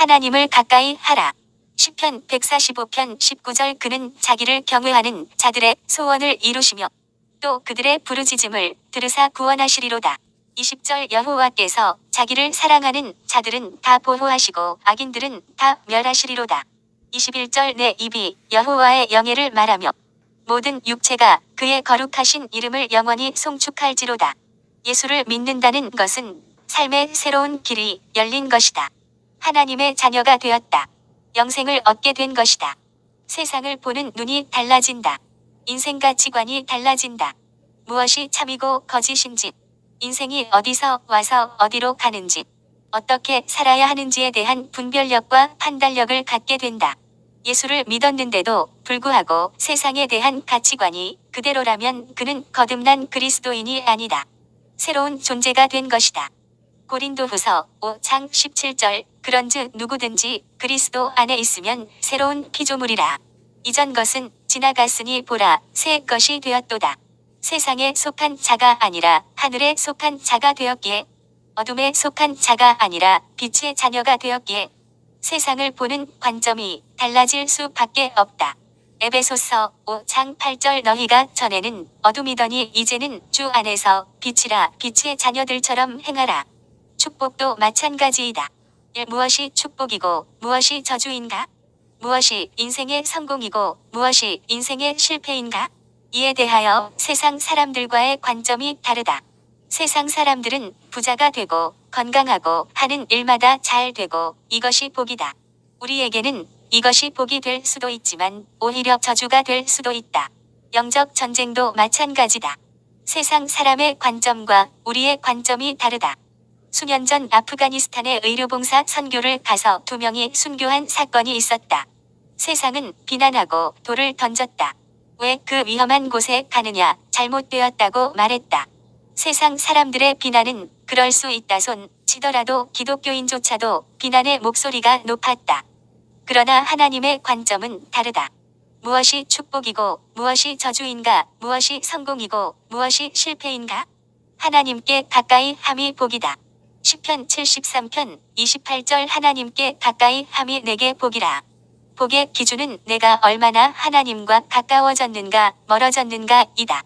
하나님을 가까이 하라. 시편 145편 19절. 그는 자기를 경외하는 자들의 소원을 이루시며 또 그들의 부르짖음을 들으사 구원하시리로다. 20절. 여호와께서 자기를 사랑하는 자들은 다 보호하시고 악인들은 다 멸하시리로다. 21절. 내 입이 여호와의 영예를 말하며 모든 육체가 그의 거룩하신 이름을 영원히 송축할지로다. 예수를 믿는다는 것은 삶의 새로운 길이 열린 것이다. 하나님의 자녀가 되었다. 영생을 얻게 된 것이다. 세상을 보는 눈이 달라진다. 인생 가치관이 달라진다. 무엇이 참이고 거짓인지, 인생이 어디서 와서 어디로 가는지, 어떻게 살아야 하는지에 대한 분별력과 판단력을 갖게 된다. 예수를 믿었는데도 불구하고 세상에 대한 가치관이 그대로라면 그는 거듭난 그리스도인이 아니다. 새로운 존재가 된 것이다. 고린도후서 5장 17절. 그런즉 누구든지 그리스도 안에 있으면 새로운 피조물이라. 이전 것은 지나갔으니 보라 새 것이 되었도다. 세상에 속한 자가 아니라 하늘에 속한 자가 되었기에, 어둠에 속한 자가 아니라 빛의 자녀가 되었기에 세상을 보는 관점이 달라질 수밖에 없다. 에베소서 5장 8절. 너희가 전에는 어둠이더니 이제는 주 안에서 빛이라. 빛의 자녀들처럼 행하라. 축복도 마찬가지이다. 무엇이 축복이고 무엇이 저주인가? 무엇이 인생의 성공이고 무엇이 인생의 실패인가? 이에 대하여 세상 사람들과의 관점이 다르다. 세상 사람들은 부자가 되고 건강하고 하는 일마다 잘 되고 이것이 복이다. 우리에게는 이것이 복이 될 수도 있지만 오히려 저주가 될 수도 있다. 영적 전쟁도 마찬가지다. 세상 사람의 관점과 우리의 관점이 다르다. 수년 전 아프가니스탄에 의료봉사 선교를 가서 2명이 순교한 사건이 있었다. 세상은 비난하고 돌을 던졌다. 왜 그 위험한 곳에 가느냐, 잘못되었다고 말했다. 세상 사람들의 비난은 그럴 수 있다 손 치더라도 기독교인조차도 비난의 목소리가 높았다. 그러나 하나님의 관점은 다르다. 무엇이 축복이고 무엇이 저주인가, 무엇이 성공이고 무엇이 실패인가? 하나님께 가까이 함이 복이다. 시편 73편 28절. 하나님께 가까이 함이 내게 복이라. 복의 기준은 내가 얼마나 하나님과 가까워졌는가 멀어졌는가 이다.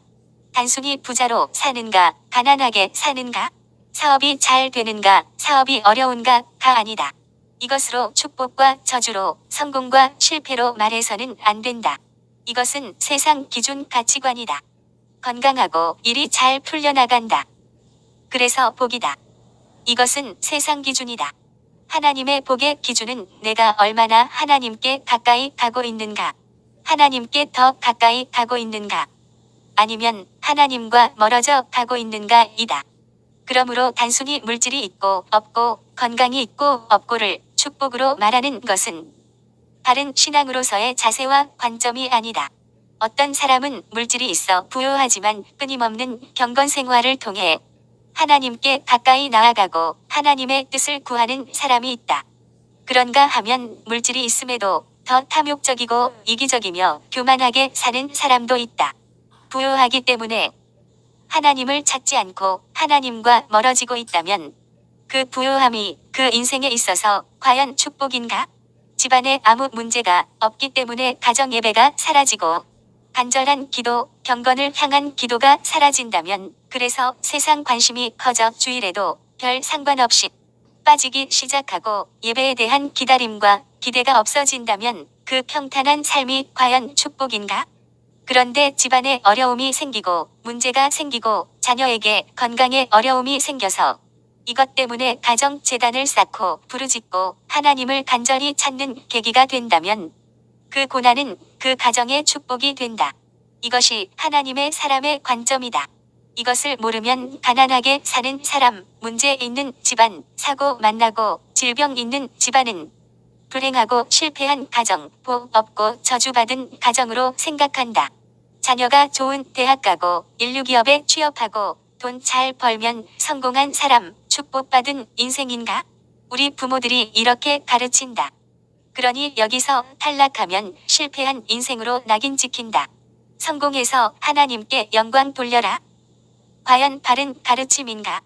단순히 부자로 사는가 가난하게 사는가, 사업이 잘 되는가 사업이 어려운가가 아니다. 이것으로 축복과 저주로 성공과 실패로 말해서는 안 된다. 이것은 세상 기준 가치관이다. 건강하고 일이 잘 풀려나간다. 그래서 복이다. 이것은 세상 기준이다. 하나님의 복의 기준은 내가 얼마나 하나님께 가까이 가고 있는가, 하나님께 더 가까이 가고 있는가, 아니면 하나님과 멀어져 가고 있는가 이다. 그러므로 단순히 물질이 있고 없고 건강이 있고 없고를 축복으로 말하는 것은 바른 신앙으로서의 자세와 관점이 아니다. 어떤 사람은 물질이 있어 부유하지만 끊임없는 경건 생활을 통해 하나님께 가까이 나아가고 하나님의 뜻을 구하는 사람이 있다. 그런가 하면 물질이 있음에도 더 탐욕적이고 이기적이며 교만하게 사는 사람도 있다. 부유하기 때문에 하나님을 찾지 않고 하나님과 멀어지고 있다면 그 부유함이 그 인생에 있어서 과연 축복인가? 집안에 아무 문제가 없기 때문에 가정 예배가 사라지고 간절한 기도, 경건을 향한 기도가 사라진다면, 그래서 세상 관심이 커져 주일에도 별 상관없이 빠지기 시작하고 예배에 대한 기다림과 기대가 없어진다면 그 평탄한 삶이 과연 축복인가? 그런데 집안에 어려움이 생기고 문제가 생기고 자녀에게 건강에 어려움이 생겨서 이것 때문에 가정재단을 쌓고 부르짖고 하나님을 간절히 찾는 계기가 된다면 그 고난은 그 가정의 축복이 된다. 이것이 하나님의 사람의 관점이다. 이것을 모르면 가난하게 사는 사람, 문제 있는 집안, 사고 만나고 질병 있는 집안은 불행하고 실패한 가정, 복 없고 저주받은 가정으로 생각한다. 자녀가 좋은 대학 가고 인류기업에 취업하고 돈 잘 벌면 성공한 사람, 축복받은 인생인가? 우리 부모들이 이렇게 가르친다. 그러니 여기서 탈락하면 실패한 인생으로 낙인 찍힌다. 성공해서 하나님께 영광 돌려라. 과연 바른 가르침인가?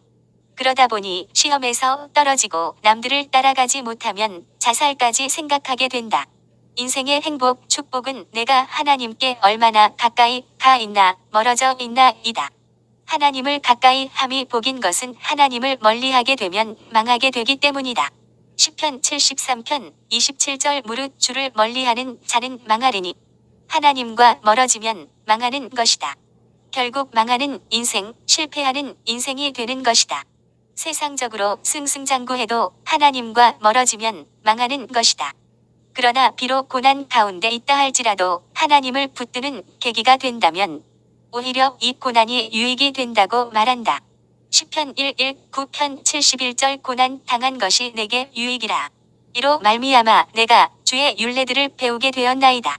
그러다 보니 시험에서 떨어지고 남들을 따라가지 못하면 자살까지 생각하게 된다. 인생의 행복, 축복은 내가 하나님께 얼마나 가까이 가 있나, 멀어져 있나 이다. 하나님을 가까이 함이 복인 것은 하나님을 멀리하게 되면 망하게 되기 때문이다. 시편 73편 27절 무릇 주를 멀리하는 자는 망하리니 하나님과 멀어지면 망하는 것이다. 결국 망하는 인생, 실패하는 인생이 되는 것이다. 세상적으로 승승장구해도 하나님과 멀어지면 망하는 것이다. 그러나 비록 고난 가운데 있다 할지라도 하나님을 붙드는 계기가 된다면 오히려 이 고난이 유익이 된다고 말한다. 시편 119편 71절 고난 당한 것이 내게 유익이라. 이로 말미암아 내가 주의 율례들을 배우게 되었나이다.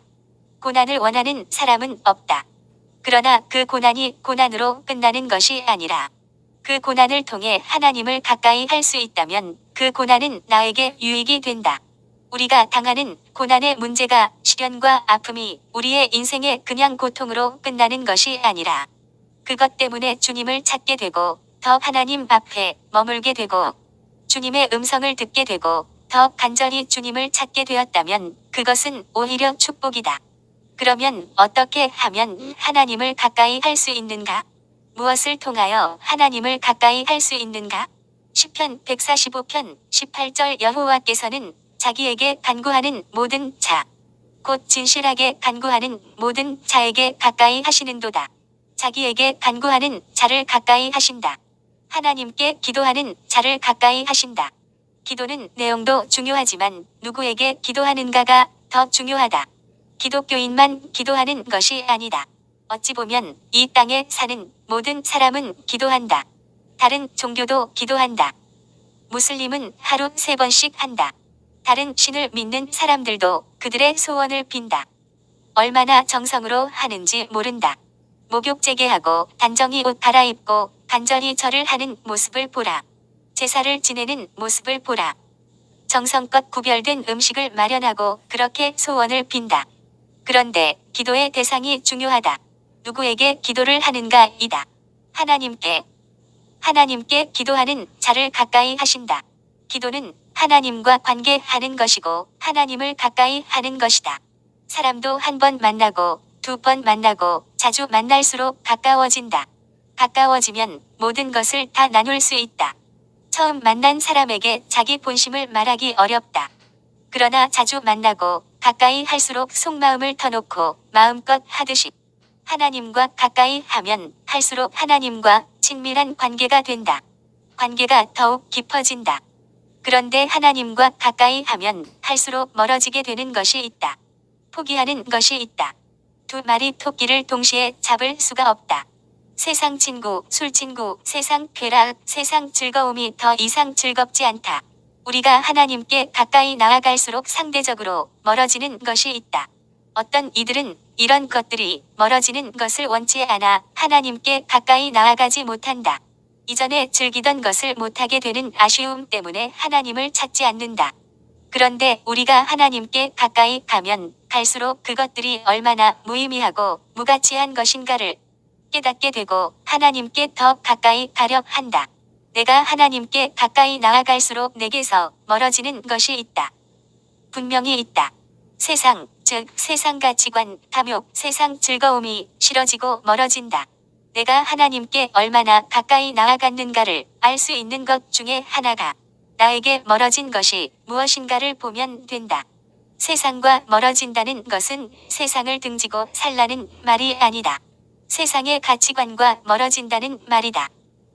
고난을 원하는 사람은 없다. 그러나 그 고난이 고난으로 끝나는 것이 아니라 그 고난을 통해 하나님을 가까이 할 수 있다면 그 고난은 나에게 유익이 된다. 우리가 당하는 고난의 문제가 시련과 아픔이 우리의 인생의 그냥 고통으로 끝나는 것이 아니라 그것 때문에 주님을 찾게 되고 더 하나님 앞에 머물게 되고 주님의 음성을 듣게 되고 더 간절히 주님을 찾게 되었다면 그것은 오히려 축복이다. 그러면 어떻게 하면 하나님을 가까이 할 수 있는가? 무엇을 통하여 하나님을 가까이 할 수 있는가? 시편 145편 18절 여호와께서는 자기에게 간구하는 모든 자, 곧 진실하게 간구하는 모든 자에게 가까이 하시는도다. 자기에게 간구하는 자를 가까이 하신다. 하나님께 기도하는 자를 가까이 하신다. 기도는 내용도 중요하지만 누구에게 기도하는가가 더 중요하다. 기독교인만 기도하는 것이 아니다. 어찌 보면 이 땅에 사는 모든 사람은 기도한다. 다른 종교도 기도한다. 무슬림은 하루 3번씩 한다. 다른 신을 믿는 사람들도 그들의 소원을 빈다. 얼마나 정성으로 하는지 모른다. 목욕 재개하고 단정히 옷 갈아입고 간절히 절을 하는 모습을 보라. 제사를 지내는 모습을 보라. 정성껏 구별된 음식을 마련하고 그렇게 소원을 빈다. 그런데 기도의 대상이 중요하다. 누구에게 기도를 하는가 이다. 하나님께 기도하는 자를 가까이 하신다. 기도는 하나님과 관계하는 것이고 하나님을 가까이 하는 것이다. 사람도 한 번 만나고 2번 만나고 자주 만날수록 가까워진다. 가까워지면 모든 것을 다 나눌 수 있다. 처음 만난 사람에게 자기 본심을 말하기 어렵다. 그러나 자주 만나고 가까이 할수록 속마음을 터놓고 마음껏 하듯이 하나님과 가까이 하면 할수록 하나님과 친밀한 관계가 된다. 관계가 더욱 깊어진다. 그런데 하나님과 가까이 하면 할수록 멀어지게 되는 것이 있다. 포기하는 것이 있다. 2마리 토끼를 동시에 잡을 수가 없다. 세상 친구, 술 친구, 세상 쾌락, 세상 즐거움이 더 이상 즐겁지 않다. 우리가 하나님께 가까이 나아갈수록 상대적으로 멀어지는 것이 있다. 어떤 이들은 이런 것들이 멀어지는 것을 원치 않아 하나님께 가까이 나아가지 못한다. 이전에 즐기던 것을 못하게 되는 아쉬움 때문에 하나님을 찾지 않는다. 그런데 우리가 하나님께 가까이 가면 갈수록 그것들이 얼마나 무의미하고 무가치한 것인가를 깨닫게 되고 하나님께 더 가까이 가려 한다. 내가 하나님께 가까이 나아갈수록 내게서 멀어지는 것이 있다. 분명히 있다. 세상, 즉 세상 가치관, 탐욕, 세상 즐거움이 싫어지고 멀어진다. 내가 하나님께 얼마나 가까이 나아갔는가를 알 수 있는 것 중에 하나가 나에게 멀어진 것이 무엇인가를 보면 된다. 세상과 멀어진다는 것은 세상을 등지고 살라는 말이 아니다. 세상의 가치관과 멀어진다는 말이다.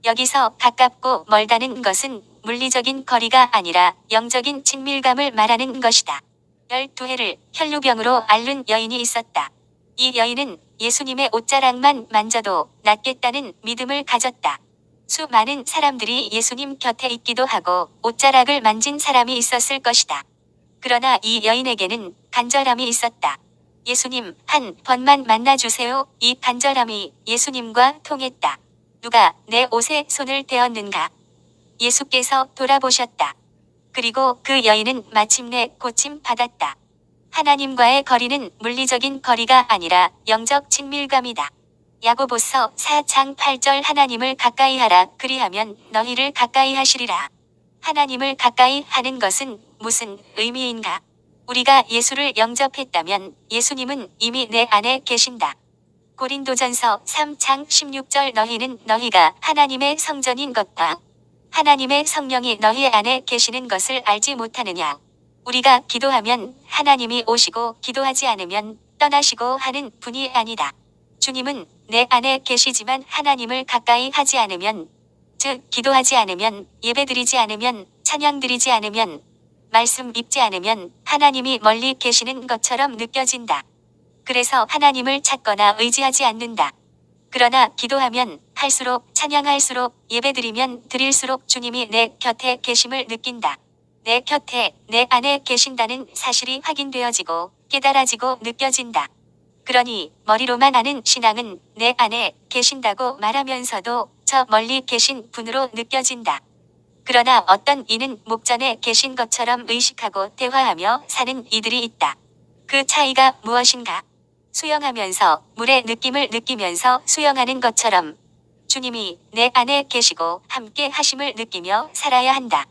여기서 가깝고 멀다는 것은 물리적인 거리가 아니라 영적인 친밀감을 말하는 것이다. 12해를 혈루병으로 앓는 여인이 있었다. 이 여인은 예수님의 옷자락만 만져도 낫겠다는 믿음을 가졌다. 수많은 사람들이 예수님 곁에 있기도 하고 옷자락을 만진 사람이 있었을 것이다. 그러나 이 여인에게는 간절함이 있었다. 예수님 한 번만 만나주세요. 이 간절함이 예수님과 통했다. 누가 내 옷에 손을 대었는가? 예수께서 돌아보셨다. 그리고 그 여인은 마침내 고침 받았다. 하나님과의 거리는 물리적인 거리가 아니라 영적 친밀감이다. 야고보서 4장 8절 하나님을 가까이 하라 그리하면 너희를 가까이 하시리라. 하나님을 가까이 하는 것은 무슨 의미인가? 우리가 예수를 영접했다면 예수님은 이미 내 안에 계신다. 고린도전서 3장 16절 너희는 너희가 하나님의 성전인 것과 하나님의 성령이 너희 안에 계시는 것을 알지 못하느냐. 우리가 기도하면 하나님이 오시고 기도하지 않으면 떠나시고 하는 분이 아니다. 주님은 내 안에 계시지만 하나님을 가까이 하지 않으면, 즉 기도하지 않으면, 예배드리지 않으면, 찬양드리지 않으면, 말씀 읽지 않으면 하나님이 멀리 계시는 것처럼 느껴진다. 그래서 하나님을 찾거나 의지하지 않는다. 그러나 기도하면 할수록, 찬양할수록, 예배드리면 드릴수록 주님이 내 곁에 계심을 느낀다. 내 곁에, 내 안에 계신다는 사실이 확인되어지고 깨달아지고 느껴진다. 그러니 머리로만 아는 신앙은 내 안에 계신다고 말하면서도 저 멀리 계신 분으로 느껴진다. 그러나 어떤 이는 목전에 계신 것처럼 의식하고 대화하며 사는 이들이 있다. 그 차이가 무엇인가? 수영하면서 물의 느낌을 느끼면서 수영하는 것처럼 주님이 내 안에 계시고 함께 하심을 느끼며 살아야 한다.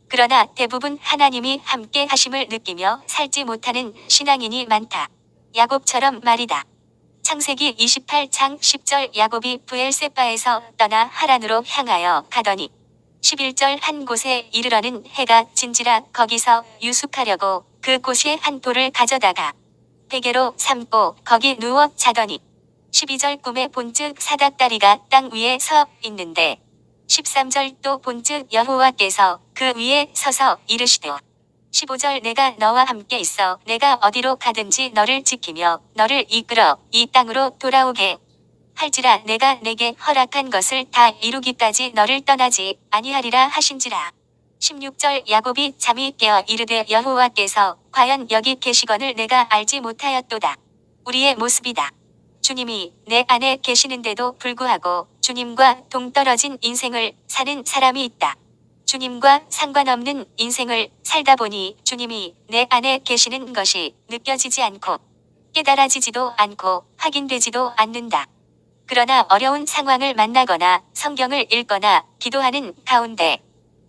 그러나 대부분 하나님이 함께 하심을 느끼며 살지 못하는 신앙인이 많다. 야곱처럼 말이다. 창세기 28장 10절 야곱이 브엘세바에서 떠나 하란으로 향하여 가더니 11절 한 곳에 이르러는 해가 진지라 거기서 유숙하려고 그 곳에 한 돌을 가져다가 베개로 삼고 거기 누워 자더니 12절 꿈에 본즉 사닥다리가 땅 위에 서 있는데 13절 또 본즉 여호와께서 그 위에 서서 이르시되 15절 내가 너와 함께 있어 내가 어디로 가든지 너를 지키며 너를 이끌어 이 땅으로 돌아오게 할지라 내가 내게 허락한 것을 다 이루기까지 너를 떠나지 아니하리라 하신지라. 16절 야곱이 잠이 깨어 이르되 여호와께서 과연 여기 계시거늘 내가 알지 못하였도다. 우리의 모습이다. 주님이 내 안에 계시는데도 불구하고 주님과 동떨어진 인생을 사는 사람이 있다. 주님과 상관없는 인생을 살다 보니 주님이 내 안에 계시는 것이 느껴지지 않고 깨달아지지도 않고 확인되지도 않는다. 그러나 어려운 상황을 만나거나 성경을 읽거나 기도하는 가운데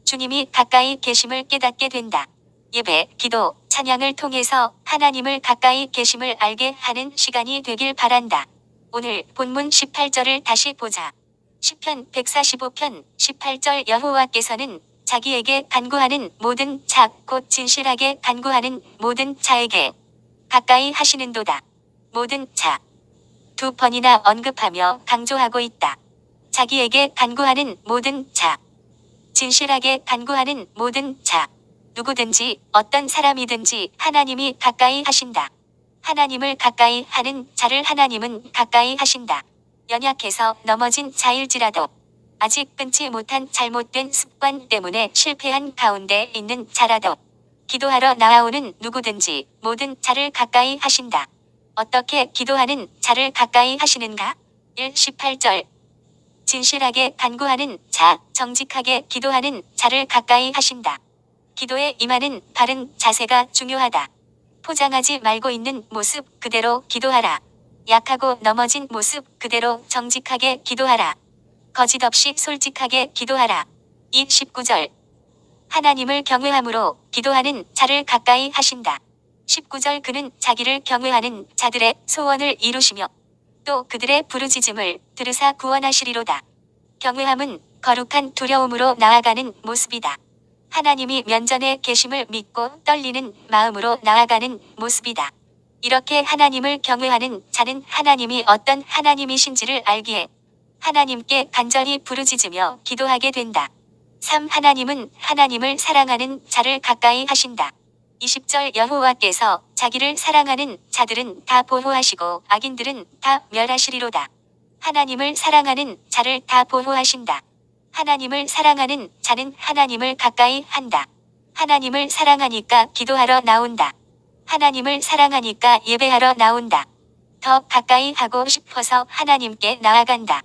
주님이 가까이 계심을 깨닫게 된다. 예배, 기도, 찬양을 통해서 하나님을 가까이 계심을 알게 하는 시간이 되길 바란다. 오늘 본문 18절을 다시 보자. 시편 145편 18절 여호와께서는 자기에게 간구하는 모든 자, 곧 진실하게 간구하는 모든 자에게 가까이 하시는도다. 모든 자. 두 번이나 언급하며 강조하고 있다. 자기에게 간구하는 모든 자. 진실하게 간구하는 모든 자. 누구든지 어떤 사람이든지 하나님이 가까이 하신다. 하나님을 가까이 하는 자를 하나님은 가까이 하신다. 연약해서 넘어진 자일지라도 아직 끊지 못한 잘못된 습관 때문에 실패한 가운데 있는 자라도 기도하러 나아오는 누구든지 모든 자를 가까이 하신다. 어떻게 기도하는 자를 가까이 하시는가? 18절 진실하게 간구하는 자, 정직하게 기도하는 자를 가까이 하신다. 기도에 임하는 바른 자세가 중요하다. 포장하지 말고 있는 모습 그대로 기도하라. 약하고 넘어진 모습 그대로 정직하게 기도하라. 거짓 없이 솔직하게 기도하라. 19절 하나님을 경외함으로 기도하는 자를 가까이 하신다. 19절 그는 자기를 경외하는 자들의 소원을 이루시며 또 그들의 부르짖음을 들으사 구원하시리로다. 경외함은 거룩한 두려움으로 나아가는 모습이다. 하나님이 면전에 계심을 믿고 떨리는 마음으로 나아가는 모습이다. 이렇게 하나님을 경외하는 자는 하나님이 어떤 하나님이신지를 알기에 하나님께 간절히 부르짖으며 기도하게 된다. 3. 하나님은 하나님을 사랑하는 자를 가까이 하신다. 20절 여호와께서 자기를 사랑하는 자들은 다 보호하시고 악인들은 다 멸하시리로다. 하나님을 사랑하는 자를 다 보호하신다. 하나님을 사랑하는 자는 하나님을 가까이 한다. 하나님을 사랑하니까 기도하러 나온다. 하나님을 사랑하니까 예배하러 나온다. 더 가까이 하고 싶어서 하나님께 나아간다.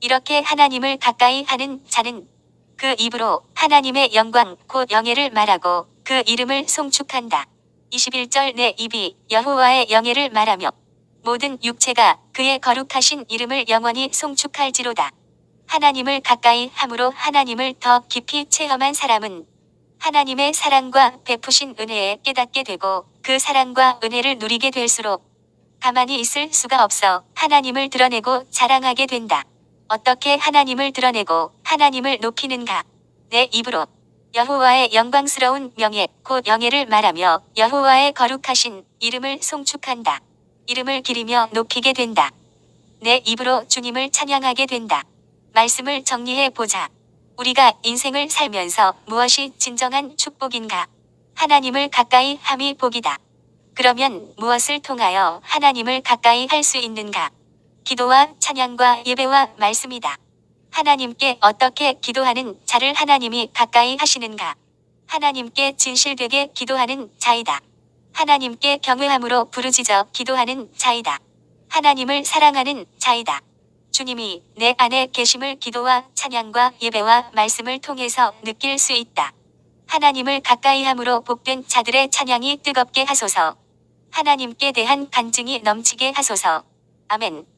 이렇게 하나님을 가까이 하는 자는 그 입으로 하나님의 영광 곧 영예를 말하고 그 이름을 송축한다. 21절 내 입이 여호와의 영예를 말하며 모든 육체가 그의 거룩하신 이름을 영원히 송축할지로다. 하나님을 가까이 함으로 하나님을 더 깊이 체험한 사람은 하나님의 사랑과 베푸신 은혜에 깨닫게 되고 그 사랑과 은혜를 누리게 될수록 가만히 있을 수가 없어 하나님을 드러내고 자랑하게 된다. 어떻게 하나님을 드러내고 하나님을 높이는가? 내 입으로 여호와의 영광스러운 명예 곧 영예를 말하며 여호와의 거룩하신 이름을 송축한다. 이름을 기리며 높이게 된다. 내 입으로 주님을 찬양하게 된다. 말씀을 정리해 보자. 우리가 인생을 살면서 무엇이 진정한 축복인가? 하나님을 가까이 함이 복이다. 그러면 무엇을 통하여 하나님을 가까이 할 수 있는가? 기도와 찬양과 예배와 말씀이다. 하나님께 어떻게 기도하는 자를 하나님이 가까이 하시는가? 하나님께 진실되게 기도하는 자이다. 하나님께 경외함으로 부르짖어 기도하는 자이다. 하나님을 사랑하는 자이다. 주님이 내 안에 계심을 기도와 찬양과 예배와 말씀을 통해서 느낄 수 있다. 하나님을 가까이 함으로 복된 자들의 찬양이 뜨겁게 하소서. 하나님께 대한 간증이 넘치게 하소서. 아멘.